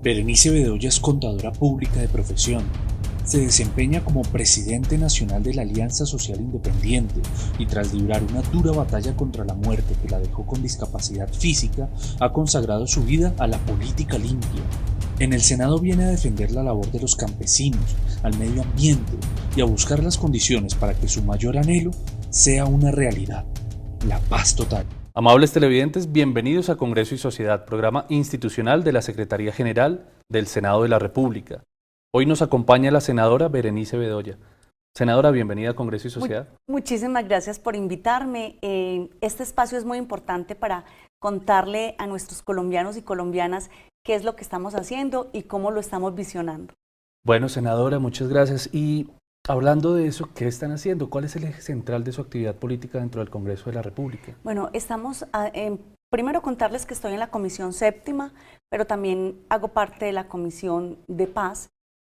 Berenice Bedoya es contadora pública de profesión. Se desempeña como presidente nacional de la Alianza Social Independiente y tras librar una dura batalla contra la muerte que la dejó con discapacidad física, ha consagrado su vida a la política limpia. En el Senado viene a defender la labor de los campesinos, al medio ambiente y a buscar las condiciones para que su mayor anhelo sea una realidad: la paz total. Amables televidentes, bienvenidos a Congreso y Sociedad, programa institucional de la Secretaría General del Senado de la República. Hoy nos acompaña la senadora Berenice Bedoya. Senadora, bienvenida a Congreso y Sociedad. Muchísimas gracias por invitarme. Este espacio es muy importante para contarle a nuestros colombianos y colombianas qué es lo que estamos haciendo y cómo lo estamos visionando. Bueno, senadora, muchas gracias. Y hablando de eso, ¿qué están haciendo? ¿Cuál es el eje central de su actividad política dentro del Congreso de la República? Bueno, primero contarles que estoy en la Comisión Séptima, pero también hago parte de la Comisión de Paz.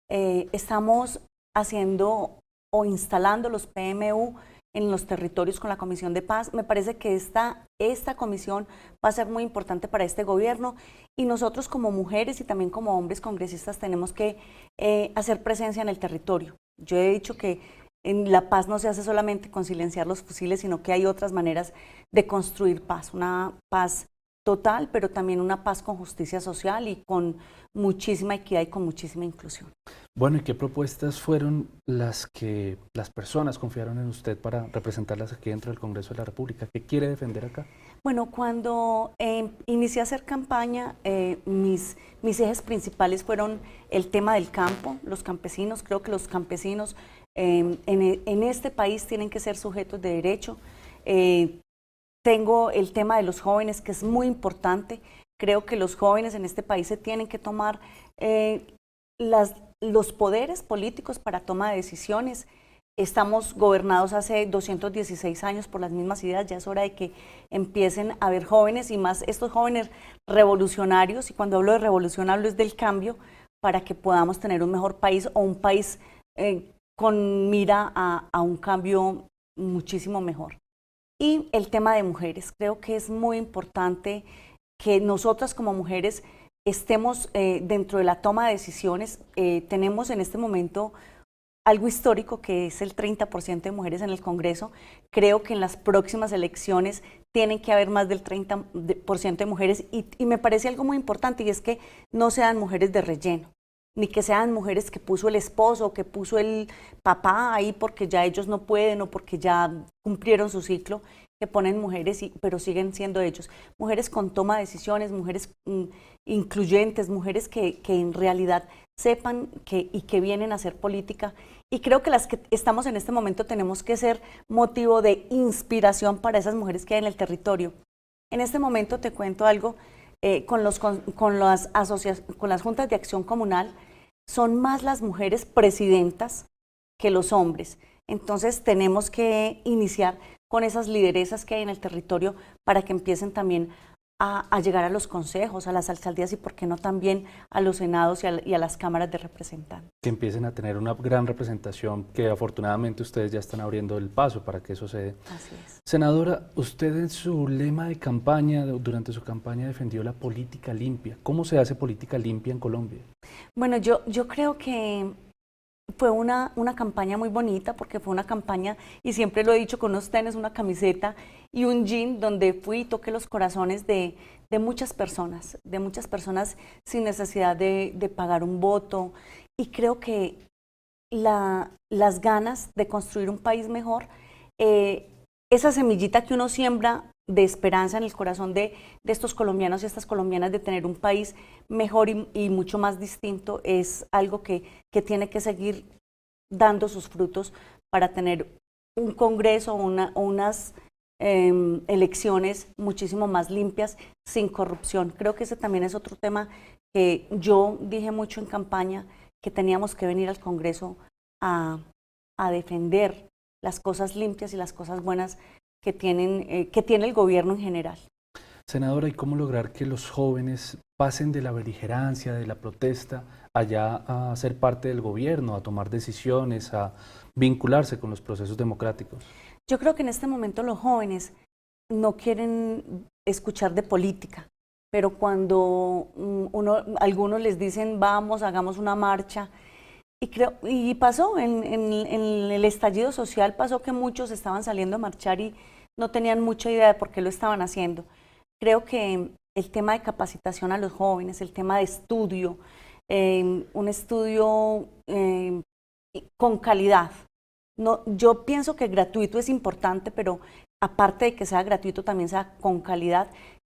Estamos haciendo o instalando los PMU en los territorios con la Comisión de Paz. Me parece que esta comisión va a ser muy importante para este gobierno y nosotros como mujeres y también como hombres congresistas tenemos que hacer presencia en el territorio. Yo he dicho que la paz no se hace solamente con silenciar los fusiles, sino que hay otras maneras de construir paz, una paz total, pero también una paz con justicia social y con muchísima equidad y con muchísima inclusión. Bueno, ¿y qué propuestas fueron las que las personas confiaron en usted para representarlas aquí dentro del Congreso de la República? ¿Qué quiere defender acá? Bueno, cuando inicié a hacer campaña, mis ejes principales fueron el tema del campo, los campesinos. Creo que los campesinos en este país tienen que ser sujetos de derecho. Tengo el tema de los jóvenes, que es muy importante. Creo que los jóvenes en este país se tienen que tomar los poderes políticos para toma de decisiones. Estamos gobernados hace 216 años por las mismas ideas, ya es hora de que empiecen a haber jóvenes y más estos jóvenes revolucionarios, y cuando hablo de revolución hablo es del cambio, para que podamos tener un mejor país o un país con mira a un cambio muchísimo mejor. Y el tema de mujeres, creo que es muy importante que nosotras como mujeres estemos dentro de la toma de decisiones. Tenemos en este momento algo histórico que es el 30% de mujeres en el Congreso. Creo que en las próximas elecciones tienen que haber más del 30% de mujeres y me parece algo muy importante, y es que no sean mujeres de relleno, ni que sean mujeres que puso el esposo o que puso el papá ahí porque ya ellos no pueden o porque ya cumplieron su ciclo, que ponen mujeres, pero siguen siendo ellos. Mujeres con toma de decisiones, mujeres incluyentes, mujeres que en realidad sepan y que vienen a hacer política. Y creo que las que estamos en este momento tenemos que ser motivo de inspiración para esas mujeres que hay en el territorio. En este momento te cuento algo, con las juntas de acción comunal, son más las mujeres presidentas que los hombres. Entonces tenemos que iniciar con esas lideresas que hay en el territorio para que empiecen también a llegar a los consejos, a las alcaldías y por qué no también a los senados y a las cámaras de representantes. Que empiecen a tener una gran representación, que afortunadamente ustedes ya están abriendo el paso para que eso se dé. Así es. Senadora, usted en su lema de campaña, durante su campaña defendió la política limpia. ¿Cómo se hace política limpia en Colombia? Bueno, yo creo que fue una campaña muy bonita, porque fue una campaña, y siempre lo he dicho, con unos tenis, una camiseta y un jean, donde fui y toqué los corazones de muchas personas sin necesidad de pagar un voto. Y creo que las ganas de construir un país mejor, esa semillita que uno siembra de esperanza en el corazón de estos colombianos y estas colombianas de tener un país mejor y mucho más distinto, es algo que tiene que seguir dando sus frutos para tener un Congreso o unas elecciones muchísimo más limpias, sin corrupción. Creo que ese también es otro tema que yo dije mucho en campaña, que teníamos que venir al Congreso a defender las cosas limpias y las cosas buenas que tiene el gobierno en general. Senadora, ¿y cómo lograr que los jóvenes pasen de la beligerancia, de la protesta, allá a ser parte del gobierno, a tomar decisiones, a vincularse con los procesos democráticos? Yo creo que en este momento los jóvenes no quieren escuchar de política, pero cuando algunos les dicen vamos, hagamos una marcha, y pasó, en el estallido social pasó que muchos estaban saliendo a marchar y no tenían mucha idea de por qué lo estaban haciendo. Creo que el tema de capacitación a los jóvenes, el tema de estudio, un estudio con calidad. No, yo pienso que gratuito es importante, pero aparte de que sea gratuito, también sea con calidad,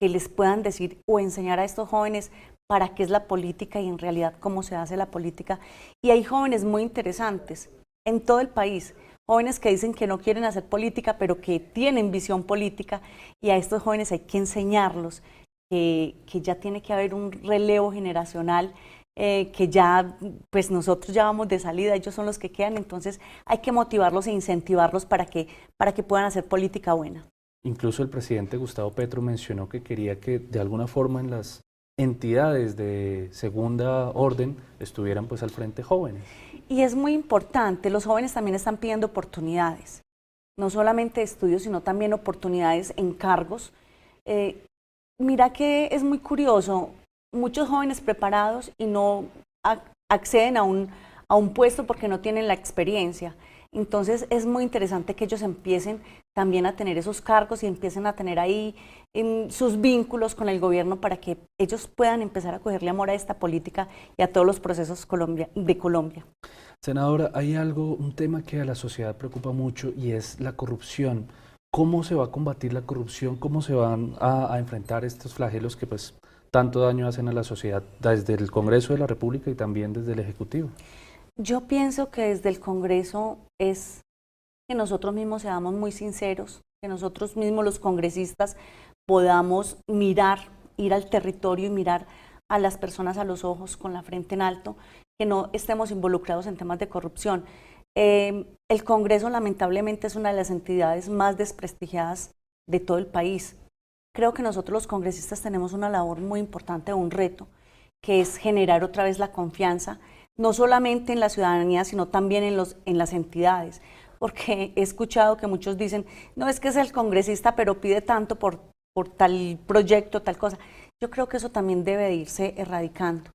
que les puedan decir o enseñar a estos jóvenes para qué es la política y en realidad cómo se hace la política. Y hay jóvenes muy interesantes en todo el país, jóvenes que dicen que no quieren hacer política, pero que tienen visión política, y a estos jóvenes hay que enseñarlos que ya tiene que haber un relevo generacional, que ya, pues nosotros ya vamos de salida, ellos son los que quedan, entonces hay que motivarlos e incentivarlos para que puedan hacer política buena. Incluso el presidente Gustavo Petro mencionó que quería que de alguna forma en las entidades de segunda orden estuvieran pues al frente jóvenes. Y es muy importante, los jóvenes también están pidiendo oportunidades, no solamente estudios, sino también oportunidades en cargos. Mira que es muy curioso, muchos jóvenes preparados y no acceden a un puesto porque no tienen la experiencia. Entonces es muy interesante que ellos empiecen también a tener esos cargos y empiecen a tener ahí sus vínculos con el gobierno para que ellos puedan empezar a cogerle amor a esta política y a todos los procesos de Colombia. Senadora, hay un tema que a la sociedad preocupa mucho y es la corrupción. ¿Cómo se va a combatir la corrupción? ¿Cómo se van a enfrentar estos flagelos que pues tanto daño hacen a la sociedad desde el Congreso de la República y también desde el Ejecutivo? Yo pienso que desde el Congreso es que nosotros mismos seamos muy sinceros, que nosotros mismos los congresistas podamos ir al territorio y mirar a las personas a los ojos con la frente en alto, que no estemos involucrados en temas de corrupción. El Congreso lamentablemente es una de las entidades más desprestigiadas de todo el país. Creo que nosotros los congresistas tenemos una labor muy importante, un reto, que es generar otra vez la confianza, no solamente en la ciudadanía, sino también en las entidades, porque he escuchado que muchos dicen, no, es que es el congresista, pero pide tanto por tal proyecto, tal cosa. Yo creo que eso también debe de irse erradicando.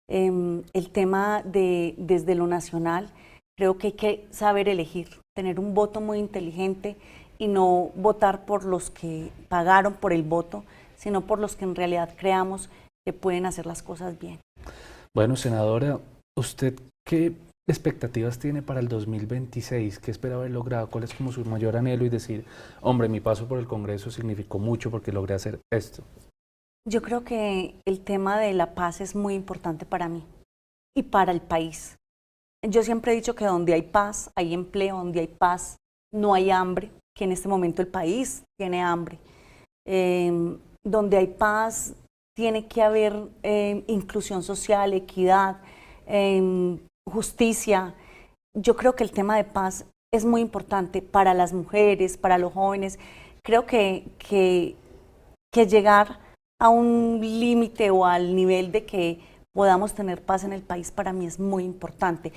El tema desde lo nacional, creo que hay que saber elegir, tener un voto muy inteligente y no votar por los que pagaron por el voto, sino por los que en realidad creamos que pueden hacer las cosas bien. Bueno, senadora, ¿usted qué expectativas tiene para el 2026? ¿Qué espera haber logrado? ¿Cuál es como su mayor anhelo y decir, hombre, mi paso por el Congreso significó mucho porque logré hacer esto? Yo creo que el tema de la paz es muy importante para mí y para el país. Yo siempre he dicho que donde hay paz, hay empleo, donde hay paz, no hay hambre, que en este momento el país tiene hambre. Donde hay paz, tiene que haber inclusión social, equidad, justicia. Yo creo que el tema de paz es muy importante para las mujeres, para los jóvenes. Creo que llegar a un límite o al nivel de que podamos tener paz en el país para mí es muy importante.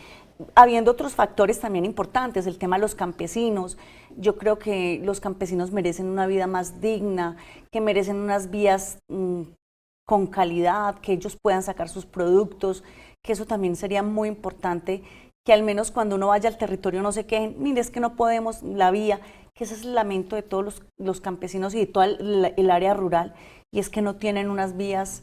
Habiendo otros factores también importantes, el tema de los campesinos. Yo creo que los campesinos merecen una vida más digna, que merecen unas vías con calidad, que ellos puedan sacar sus productos, que eso también sería muy importante, que al menos cuando uno vaya al territorio no se quejen, mire, es que no podemos la vía, que ese es el lamento de todos los campesinos y de toda el área rural, y es que no tienen unas vías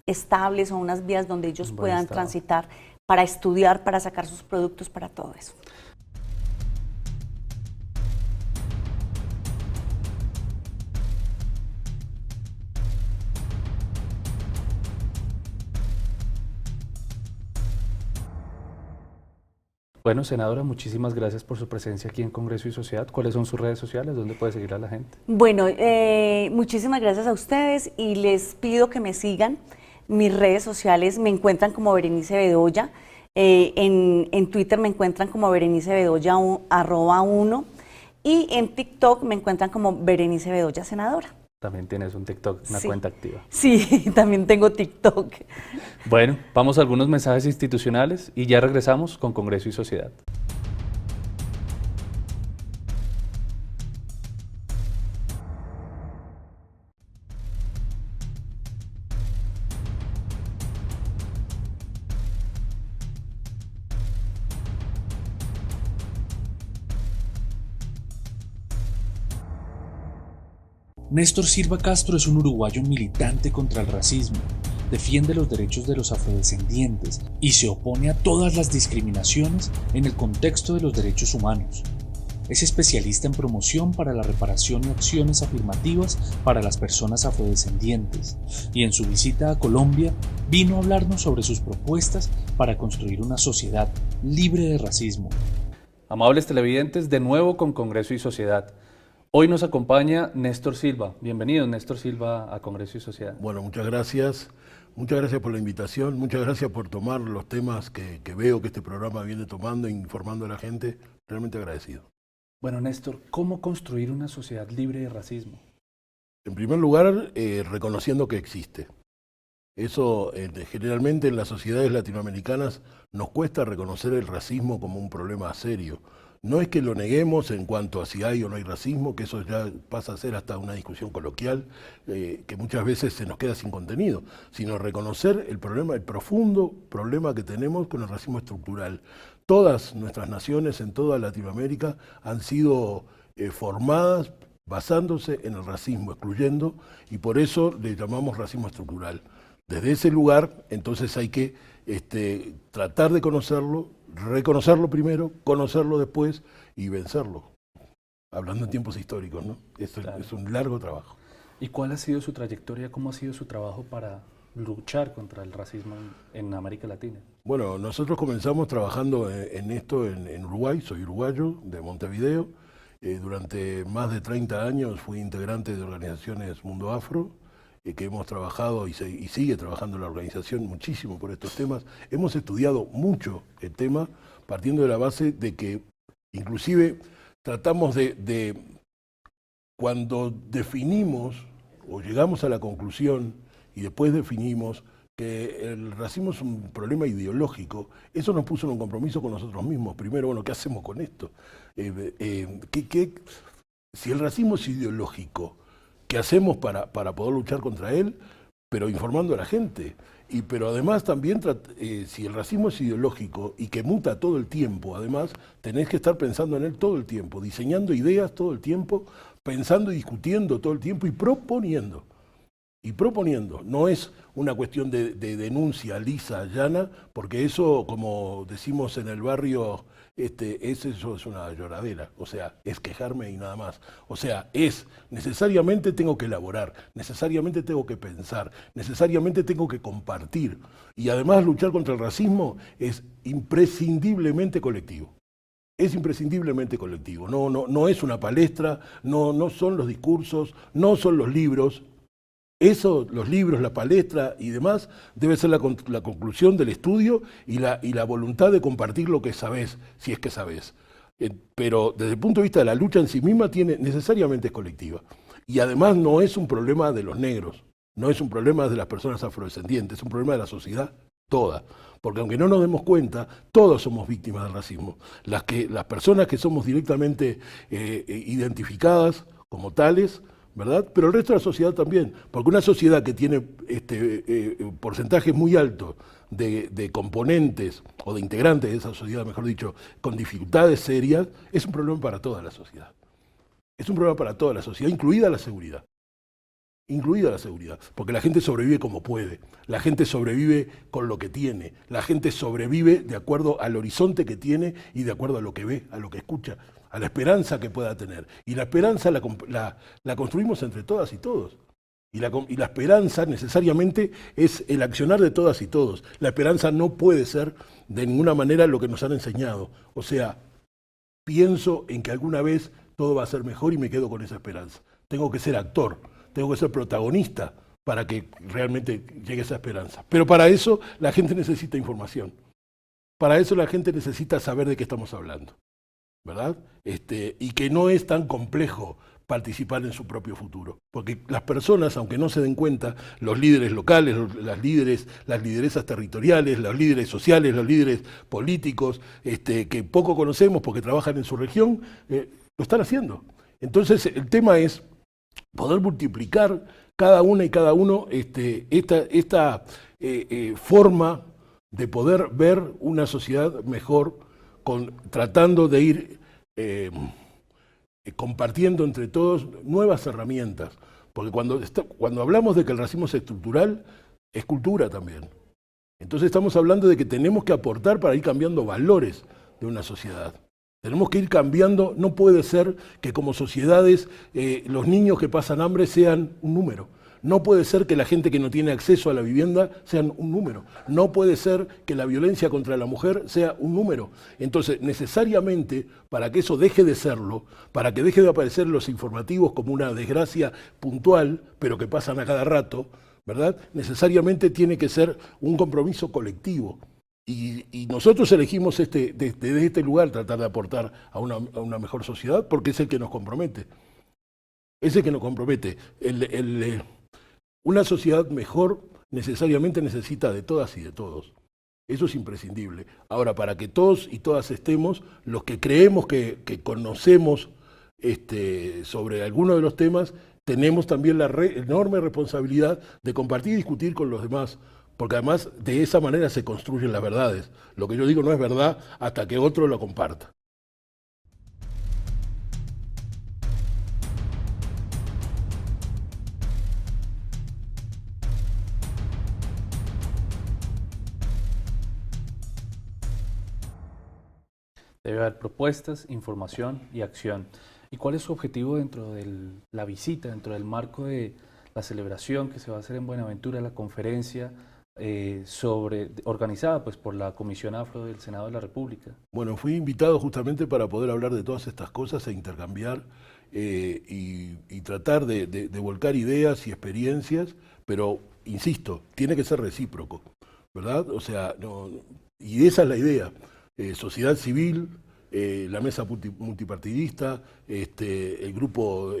estables o unas vías donde ellos puedan transitar para estudiar, para sacar sus productos, para todo eso. Bueno, senadora, muchísimas gracias por su presencia aquí en Congreso y Sociedad. ¿Cuáles son sus redes sociales? ¿Dónde puede seguir a la gente? Bueno, muchísimas gracias a ustedes y les pido que me sigan. Mis redes sociales me encuentran como Berenice Bedoya. En Twitter me encuentran como Berenice Bedoya @1 y en TikTok me encuentran como Berenice Bedoya Senadora. También tienes un TikTok, una cuenta activa. Sí, también tengo TikTok. Bueno, vamos a algunos mensajes institucionales y ya regresamos con Congreso y Sociedad. Néstor Silva Castro es un uruguayo militante contra el racismo, defiende los derechos de los afrodescendientes y se opone a todas las discriminaciones en el contexto de los derechos humanos. Es especialista en promoción para la reparación y acciones afirmativas para las personas afrodescendientes, y en su visita a Colombia vino a hablarnos sobre sus propuestas para construir una sociedad libre de racismo. Amables televidentes, de nuevo con Congreso y Sociedad. Hoy nos acompaña Néstor Silva. Bienvenido, Néstor Silva, a Congreso y Sociedad. Bueno, muchas gracias. Muchas gracias por la invitación. Muchas gracias por tomar los temas que veo que este programa viene tomando e informando a la gente. Realmente agradecido. Bueno, Néstor, ¿cómo construir una sociedad libre de racismo? En primer lugar, reconociendo que existe. Eso, generalmente en las sociedades latinoamericanas nos cuesta reconocer el racismo como un problema serio. No es que lo neguemos en cuanto a si hay o no hay racismo, que eso ya pasa a ser hasta una discusión coloquial, que muchas veces se nos queda sin contenido, sino reconocer el problema, el profundo problema que tenemos con el racismo estructural. Todas nuestras naciones en toda Latinoamérica han sido formadas basándose en el racismo, excluyendo, y por eso le llamamos racismo estructural. Desde ese lugar, entonces hay que tratar de conocerlo, reconocerlo primero, conocerlo después y vencerlo. Hablando en tiempos históricos, ¿no? Claro. Es un largo trabajo. ¿Y cuál ha sido su trayectoria? ¿Cómo ha sido su trabajo para luchar contra el racismo en América Latina? Bueno, nosotros comenzamos trabajando en esto en Uruguay. Soy uruguayo, de Montevideo. Durante más de 30 años fui integrante de organizaciones Mundo Afro, que hemos trabajado y sigue trabajando la organización muchísimo por estos temas. Hemos estudiado mucho el tema, partiendo de la base de que inclusive tratamos de cuando definimos o llegamos a la conclusión y después definimos que el racismo es un problema ideológico, eso nos puso en un compromiso con nosotros mismos. Primero, bueno, ¿qué hacemos con esto? Si el racismo es ideológico, ¿qué hacemos para poder luchar contra él? Pero informando a la gente. Pero además también, si el racismo es ideológico y que muta todo el tiempo, además, tenés que estar pensando en él todo el tiempo, diseñando ideas todo el tiempo, pensando y discutiendo todo el tiempo y proponiendo. No es una cuestión de denuncia lisa, llana, porque eso, como decimos en el barrio, eso es una lloradera, o sea, es quejarme y nada más. O sea, necesariamente tengo que elaborar, necesariamente tengo que pensar, necesariamente tengo que compartir. Y además luchar contra el racismo es imprescindiblemente colectivo. Es imprescindiblemente colectivo. No es una palestra, no son los discursos, no son los libros. Eso, los libros, la palestra y demás, debe ser la conclusión del estudio y la voluntad de compartir lo que sabés, si es que sabés. Pero desde el punto de vista de la lucha en sí misma, necesariamente es colectiva. Y además no es un problema de los negros, no es un problema de las personas afrodescendientes, es un problema de la sociedad toda. Porque aunque no nos demos cuenta, todos somos víctimas del racismo. Las personas que somos directamente identificadas como tales, ¿verdad? Pero el resto de la sociedad también, porque una sociedad que tiene porcentajes muy altos de componentes o de integrantes de esa sociedad, mejor dicho, con dificultades serias, es un problema para toda la sociedad. Es un problema para toda la sociedad, incluida la seguridad. Incluida la seguridad, porque la gente sobrevive como puede, la gente sobrevive con lo que tiene, la gente sobrevive de acuerdo al horizonte que tiene y de acuerdo a lo que ve, a lo que escucha, a la esperanza que pueda tener. Y la esperanza la construimos entre todas y todos. Y la esperanza necesariamente es el accionar de todas y todos. La esperanza no puede ser de ninguna manera lo que nos han enseñado. O sea, pienso en que alguna vez todo va a ser mejor y me quedo con esa esperanza. Tengo que ser actor, tengo que ser protagonista para que realmente llegue esa esperanza. Pero para eso la gente necesita información. Para eso la gente necesita saber de qué estamos hablando, ¿verdad? Y que no es tan complejo participar en su propio futuro. Porque las personas, aunque no se den cuenta, los líderes locales, las lideresas territoriales, los líderes sociales, los líderes políticos, que poco conocemos porque trabajan en su región, lo están haciendo. Entonces el tema es poder multiplicar cada una y cada uno esta forma de poder ver una sociedad mejor, tratando de ir compartiendo entre todos nuevas herramientas, Porque cuando hablamos de que el racismo es estructural, es cultura también. Entonces estamos hablando de que tenemos que aportar para ir cambiando valores de una sociedad. Tenemos que ir cambiando, no puede ser que como sociedades los niños que pasan hambre sean un número. No puede ser que la gente que no tiene acceso a la vivienda sean un número. No puede ser que la violencia contra la mujer sea un número. Entonces, necesariamente, para que eso deje de serlo, para que deje de aparecer en los informativos como una desgracia puntual, pero que pasan a cada rato, ¿verdad? Necesariamente tiene que ser un compromiso colectivo. Y nosotros elegimos desde este lugar tratar de aportar a una mejor sociedad porque es el que nos compromete. Es el que nos compromete. Una sociedad mejor necesariamente necesita de todas y de todos. Eso es imprescindible. Ahora, para que todos y todas estemos, los que creemos que conocemos sobre alguno de los temas, tenemos también la enorme responsabilidad de compartir y discutir con los demás, porque además de esa manera se construyen las verdades. Lo que yo digo no es verdad hasta que otro lo comparta. Debe haber propuestas, información y acción. ¿Y cuál es su objetivo dentro de la visita, dentro del marco de la celebración que se va a hacer en Buenaventura, la conferencia organizada pues, por la Comisión Afro del Senado de la República? Bueno, fui invitado justamente para poder hablar de todas estas cosas e intercambiar y tratar de volcar ideas y experiencias, pero, insisto, tiene que ser recíproco, ¿verdad? O sea, y esa es la idea. Sociedad civil, la mesa multipartidista, el grupo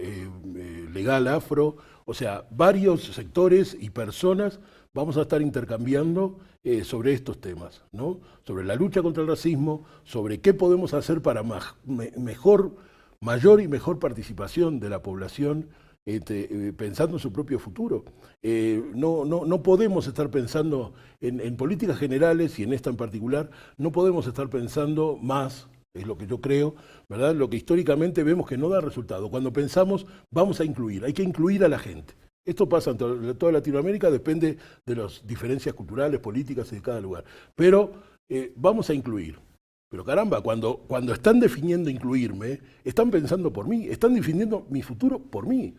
legal afro, o sea, varios sectores y personas vamos a estar intercambiando sobre estos temas, ¿no? Sobre la lucha contra el racismo, sobre qué podemos hacer para mayor y mejor participación de la población pensando en su propio futuro. No podemos estar pensando en políticas generales y en esta en particular, no podemos estar pensando más, es lo que yo creo, ¿verdad? Lo que históricamente vemos que no da resultado. Cuando pensamos, vamos a incluir, hay que incluir a la gente. Esto pasa en toda Latinoamérica, depende de las diferencias culturales, políticas de cada lugar. Pero vamos a incluir. Pero caramba, cuando están definiendo incluirme, están pensando por mí, están definiendo mi futuro por mí.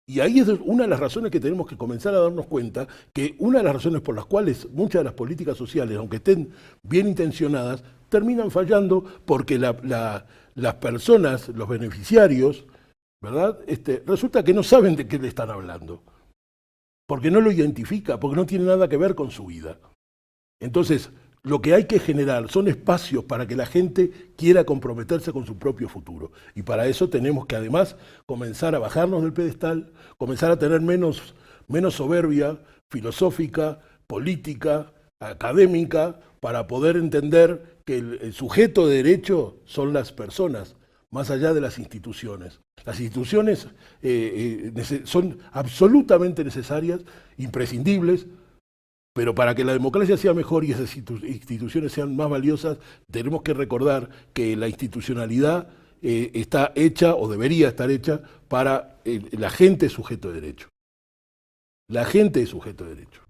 Y ahí es una de las razones que tenemos que comenzar a darnos cuenta que una de las razones por las cuales muchas de las políticas sociales, aunque estén bien intencionadas, terminan fallando porque las personas, los beneficiarios, ¿verdad? Resulta que no saben de qué le están hablando, porque no lo identifica, porque no tiene nada que ver con su vida. Entonces, lo que hay que generar son espacios para que la gente quiera comprometerse con su propio futuro. Y para eso tenemos que además comenzar a bajarnos del pedestal, comenzar a tener menos soberbia filosófica, política, académica, para poder entender que el sujeto de derecho son las personas, más allá de las instituciones. Las instituciones son absolutamente necesarias, imprescindibles, pero para que la democracia sea mejor y esas instituciones sean más valiosas, tenemos que recordar que la institucionalidad está hecha o debería estar hecha para la gente sujeto de derecho. La gente es sujeto de derecho.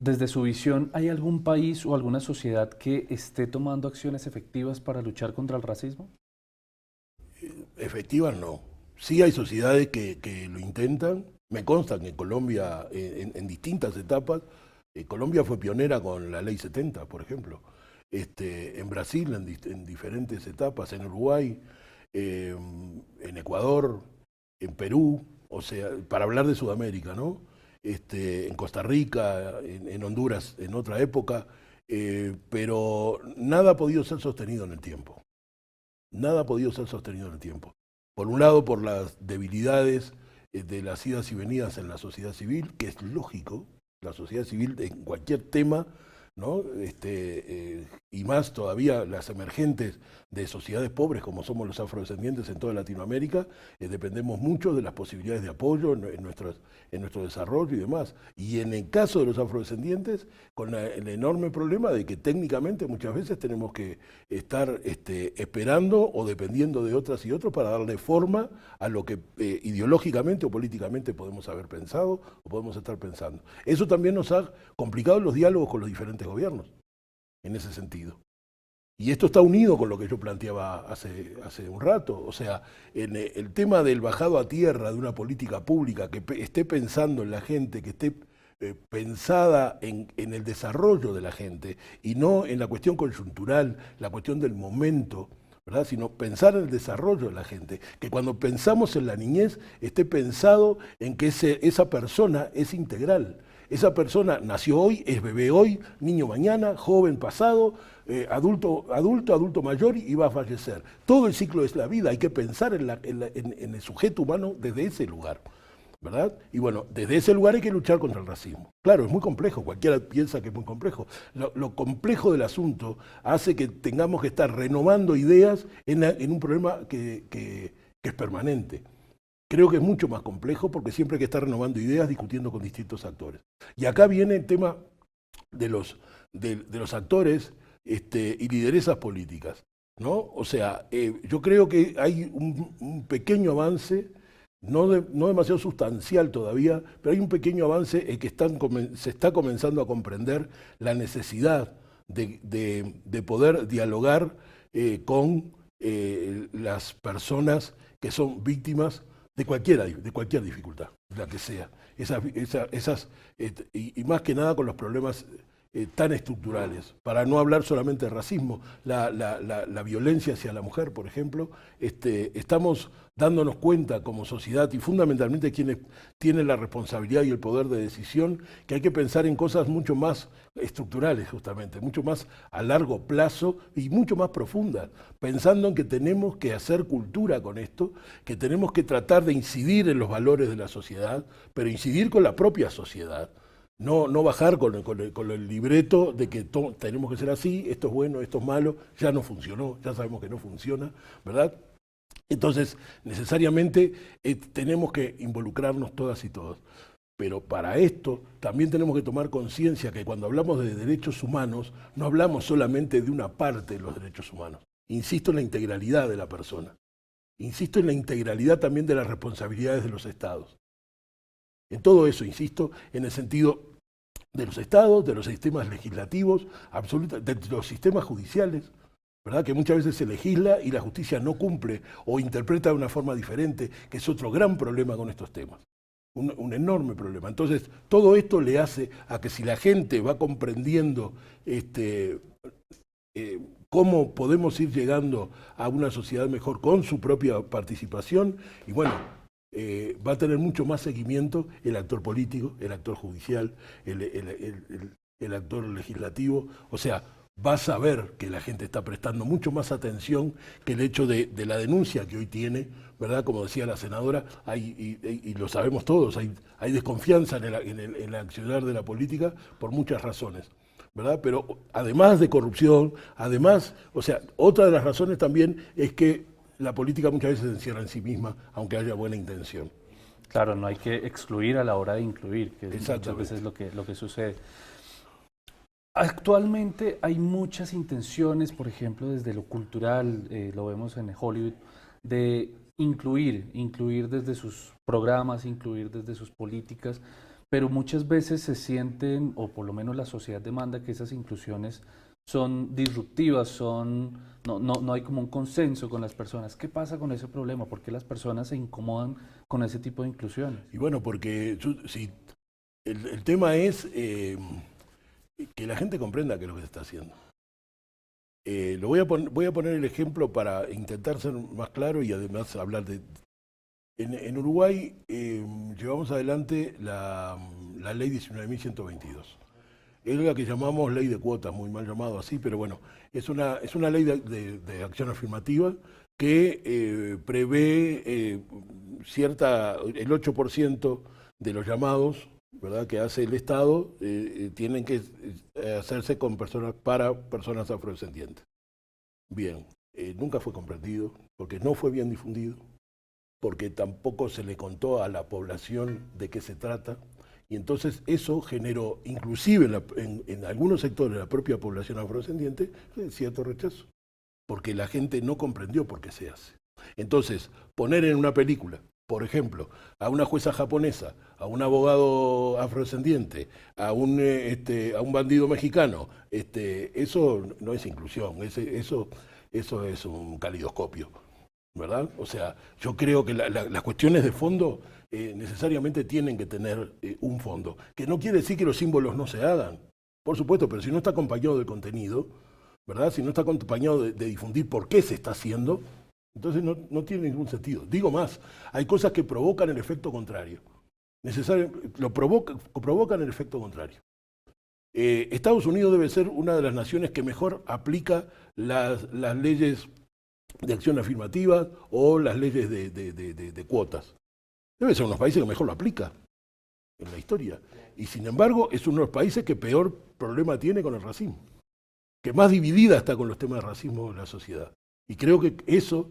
Desde su visión, ¿hay algún país o alguna sociedad que esté tomando acciones efectivas para luchar contra el racismo? Efectivas no. Sí hay sociedades que lo intentan. Me consta que en Colombia, en distintas etapas, Colombia fue pionera con la Ley 70, por ejemplo. En Brasil, en diferentes etapas, en Uruguay, en Ecuador, en Perú, o sea, para hablar de Sudamérica, ¿no? En Costa Rica, en Honduras en otra época, pero nada ha podido ser sostenido en el tiempo. Nada ha podido ser sostenido en el tiempo. Por un lado, por las debilidades de las idas y venidas en la sociedad civil, que es lógico, la sociedad civil en cualquier tema ¿no? Y más todavía las emergentes de sociedades pobres como somos los afrodescendientes en toda Latinoamérica, dependemos mucho de las posibilidades de apoyo en nuestro desarrollo y demás. Y en el caso de los afrodescendientes, con el enorme problema de que técnicamente muchas veces tenemos que estar esperando o dependiendo de otras y otros para darle forma a lo que ideológicamente o políticamente podemos haber pensado o podemos estar pensando. Eso también nos ha complicado los diálogos con los diferentes gobiernos, en ese sentido. Y esto está unido con lo que yo planteaba hace un rato, o sea, en el tema del bajado a tierra de una política pública que esté pensando en la gente, que esté pensada en el desarrollo de la gente y no en la cuestión coyuntural, la cuestión del momento, ¿verdad? Sino pensar en el desarrollo de la gente, que cuando pensamos en la niñez esté pensado en que esa persona es integral. Esa persona nació hoy, es bebé hoy, niño mañana, joven pasado, adulto mayor y va a fallecer. Todo el ciclo es la vida, hay que pensar en el sujeto humano desde ese lugar, ¿verdad? Y bueno, desde ese lugar hay que luchar contra el racismo. Claro, es muy complejo, cualquiera piensa que es muy complejo. Lo complejo del asunto hace que tengamos que estar renovando ideas en un problema que es permanente. Creo que es mucho más complejo porque siempre hay que estar renovando ideas, discutiendo con distintos actores. Y acá viene el tema de los actores y lideresas políticas, ¿no? O sea, yo creo que hay un pequeño avance, no demasiado sustancial todavía, pero hay un pequeño avance en que se está comenzando a comprender la necesidad de poder dialogar con las personas que son víctimas de cualquier dificultad, la que sea. Y más que nada con los problemas tan estructurales. Para no hablar solamente de racismo, la violencia hacia la mujer, por ejemplo, estamos dándonos cuenta como sociedad y fundamentalmente quienes tienen la responsabilidad y el poder de decisión, que hay que pensar en cosas mucho más estructurales justamente, mucho más a largo plazo y mucho más profundas, pensando en que tenemos que hacer cultura con esto, que tenemos que tratar de incidir en los valores de la sociedad, pero incidir con la propia sociedad. No bajar con el libreto de que tenemos que ser así, esto es bueno, esto es malo, ya no funcionó, ya sabemos que no funciona, ¿verdad? Entonces, necesariamente tenemos que involucrarnos todas y todos. Pero para esto también tenemos que tomar conciencia que cuando hablamos de derechos humanos, no hablamos solamente de una parte de los derechos humanos. Insisto en la integralidad de la persona. Insisto en la integralidad también de las responsabilidades de los estados. En todo eso, insisto, en el sentido de los estados, de los sistemas legislativos, de los sistemas judiciales, ¿verdad? Que muchas veces se legisla y la justicia no cumple o interpreta de una forma diferente, que es otro gran problema con estos temas, un enorme problema. Entonces, todo esto le hace a que si la gente va comprendiendo cómo podemos ir llegando a una sociedad mejor con su propia participación, y bueno, va a tener mucho más seguimiento el actor político, el actor judicial, el actor legislativo, o sea, va a saber que la gente está prestando mucho más atención que el hecho de la denuncia que hoy tiene, ¿verdad? Como decía la senadora, y lo sabemos todos, hay desconfianza en el accionar de la política por muchas razones, ¿verdad? Pero además de corrupción, además, o sea, otra de las razones también es que la política muchas veces se encierra en sí misma, aunque haya buena intención. Claro, no hay que excluir a la hora de incluir, que es muchas veces lo que sucede. Actualmente hay muchas intenciones, por ejemplo, desde lo cultural, lo vemos en Hollywood, de incluir desde sus programas, incluir desde sus políticas, pero muchas veces se sienten, o por lo menos la sociedad demanda que esas inclusiones son disruptivas, no hay como un consenso con las personas. ¿Qué pasa con ese problema? ¿Por qué las personas se incomodan con ese tipo de inclusiones? Y bueno, porque el tema es que la gente comprenda qué es lo que se está haciendo. Voy a poner el ejemplo para intentar ser más claro y además hablar de... En Uruguay llevamos adelante la ley 19.122. Es la que llamamos ley de cuotas, muy mal llamado así, pero bueno, es una ley de acción afirmativa que prevé el 8% de los llamados ¿verdad?, que hace el Estado, tienen que hacerse con personas, para personas afrodescendientes. Bien, nunca fue comprendido, porque no fue bien difundido, porque tampoco se le contó a la población de qué se trata, y entonces eso generó, inclusive en algunos sectores de la propia población afrodescendiente, cierto rechazo, porque la gente no comprendió por qué se hace. Entonces, poner en una película, por ejemplo, a una jueza japonesa, a un abogado afrodescendiente, a un bandido mexicano, eso no es inclusión, eso es un calidoscopio, ¿verdad? O sea, yo creo que las cuestiones de fondo necesariamente tienen que tener un fondo, que no quiere decir que los símbolos no se hagan, por supuesto, pero si no está acompañado del contenido, ¿verdad? Si no está acompañado de difundir por qué se está haciendo, entonces no tiene ningún sentido. Digo más, hay cosas que provocan el efecto contrario. Provocan el efecto contrario. Estados Unidos debe ser una de las naciones que mejor aplica las leyes de acción afirmativa o las leyes de cuotas. Debe ser uno de los países que mejor lo aplica en la historia. Y sin embargo, es uno de los países que peor problema tiene con el racismo, que más dividida está con los temas de racismo en la sociedad. Y creo que eso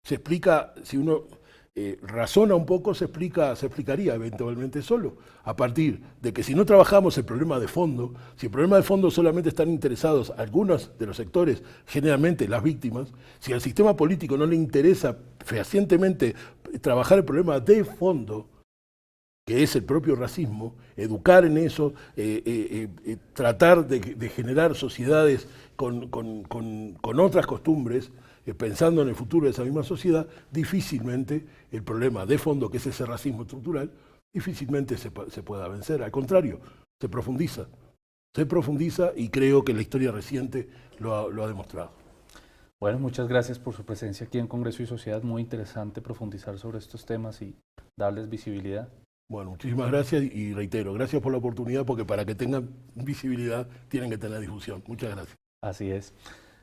se explica, si uno razona un poco, se explicaría eventualmente solo, a partir de que si no trabajamos el problema de fondo, si el problema de fondo solamente están interesados algunos de los sectores, generalmente las víctimas, si al sistema político no le interesa fehacientemente trabajar el problema de fondo, que es el propio racismo, educar en eso, tratar de generar sociedades con otras costumbres, pensando en el futuro de esa misma sociedad, difícilmente el problema de fondo, que es ese racismo estructural, difícilmente se pueda vencer. Al contrario, se profundiza y creo que la historia reciente lo ha demostrado. Bueno, muchas gracias por su presencia aquí en Congreso y Sociedad. Muy interesante profundizar sobre estos temas y darles visibilidad. Bueno, muchísimas gracias y reitero, gracias por la oportunidad, porque para que tengan visibilidad tienen que tener difusión. Muchas gracias. Así es.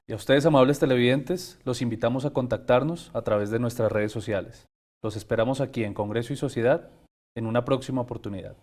Y a ustedes, amables televidentes, los invitamos a contactarnos a través de nuestras redes sociales. Los esperamos aquí en Congreso y Sociedad en una próxima oportunidad.